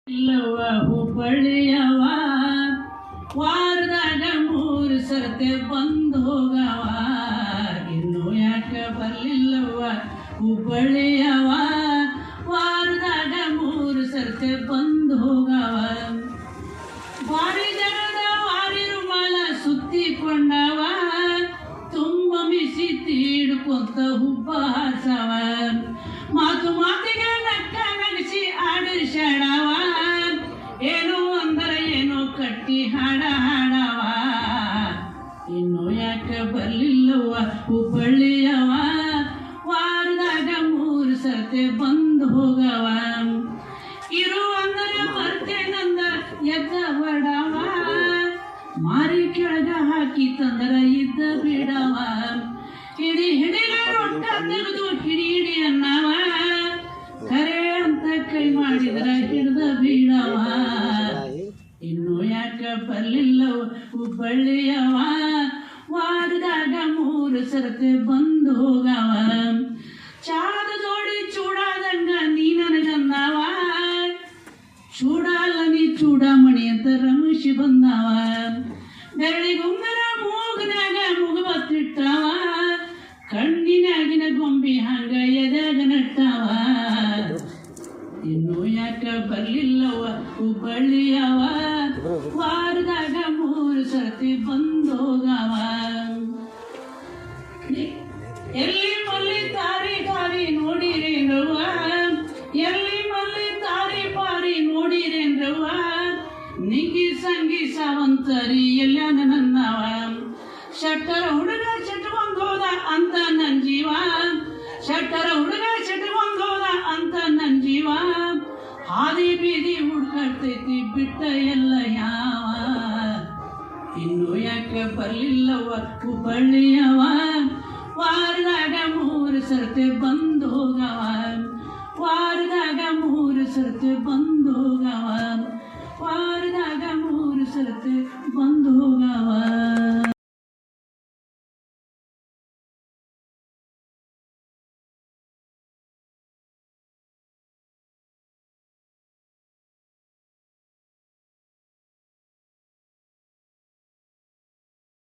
ಇಲ್ಲವ ಹುಬ್ಬಳ್ಳಿಯವ ವಾರದಾಗ 3 ಸರ್ತೆ ಬಂದು ಹೋಗವ ಇನ್ನು ಯಾಕ ಬರ್ಲಿಲ್ಲವ ಹುಬ್ಬಳ್ಳಿಯವ ವಾರದಾಗ 3 ಸರ್ತೆ ಬಂದು ಹೋಗವ ಬಾರಿ ಜನದ ವಾರಿ ರುಮಾಲ ಸುತ್ತಿಕೊಂಡವ ತುಂಬ ಮಿಸಿ ತೀಡ್ಕೊಂತ ಹುಬ್ಬ ಹಾಸವ ಮಾತು ಮಾತಿಗೆ ನಕ್ಕ ನಗಿಸಿ ಆಡಿಸ್ಯಾಡವ ಏನೋ ಅಂದರೆ ಏನೋ ಕಟ್ಟಿ ಹಾಡ ಹಾಡವ ಇನ್ನು ಯಾಕ ಬರ್ಲಿಲ್ಲವ ಹುಬ್ಬಳ್ಳಿಯವ ವಾರದಾಗ 3 ಸರ್ತೆ ಬಂದು ಹೋಗವ ಇರು ಅಂದರೆ ಬರ್ತೇನಂದ ಎದ್ದ ಬಡವ ಮಾರಿ ಕೆಳಗ ಹಾಕಿ ತಂದರ ಇದ್ದ ಬಿಡವ ಹಿಡಿ ಹಿಡಿದ ರೊಕ್ಕ ತೆಗೆದು ಹಿಡಿ ಹಿಡಿ ಅನ್ನವ ಕರೆ ಅಂತ ಕೈ ಮಾಡಿದ್ರ ಹಿಡ್ದ ಬೀಳವ ಇನ್ನು ಯಾಕ ಬರ್ಲಿಲ್ಲವ ಹುಬ್ಬಳ್ಳಿಯವ ವಾರದಾಗ 3 ಸರ್ತೆ ಬಂದು ಹೋಗವ ಚಾದ ಜೋಡಿ ಚೂಡಾದಂಗ ನೀ ನನಗನ್ನವ ಚೂಡಾಲ ನೀ ಚೂಡಾಮಣಿ ಅಂತ ರಮೇಶಿ ಬಂದವ ಬೆರಳಿಗುಂಗರ ಮೂಗನಾಗ ಮುಗಬತ್ತಿಟ್ಟವ ಕಣ್ಣಿನಾಗಿನ ಗೊಂಬಿ ಹಂಗ ಎದಾಗ ನಟ್ಟವ ಇನ್ನು ಯಾಕ ಬರ್ಲಿಲ್ಲವ ಹುಬ್ಬಳ್ಳಿಯವ ವಾರದಾಗ 3 ಸರ್ತಿ ಬಂದು ಹೋಗವ ಎಲ್ಲಿ ಮಲ್ಲಿ ತಾರಿ ತಾರಿ ನೋಡಿರೇನ್ರವ್ವ ಎಲ್ಲಿ ಮಲ್ಲಿ ತಾರಿ ಪಾರಿ ನೋಡಿರೇನ್ರವ್ವ ನಿಂಗಿ ಸಂಗಿ ಸಾವಂತರಿ ಎಲ್ಲಾನ ನನ್ನವ ಶಟ್ಟರ ಹುಡುಗ ಚಟ್ಕೊಂಡ್ ಹೋದ ಅಂತ ನನ್ ಜೀವ ಶಟ್ಟರ ಹುಡುಗ ಚಟ್ಕೊಂಡ್ ಹೋದ ಅಂತ ನನ್ ಜೀವ ಹಾದಿ ಬೀದಿ ಹುಡ್ಕಾಡ್ತೈತಿ ಬಿಟ್ಟ ಎಲ್ಲ ಯಾವ ಇನ್ನು ಯಾಕ ಬರ್ಲಿಲ್ಲವ ಹುಬ್ಬಳ್ಳಿಯವ ವಾರದಾಗ 3 ಸರ್ತೆ ಬಂದು ಹೋಗವ ವಾರದಾಗ 3 ಸರ್ತೆ ಬಂದು ಹೋಗವ ವಾರದಾಗ 3 ಸರ್ತೆ ಬಂದು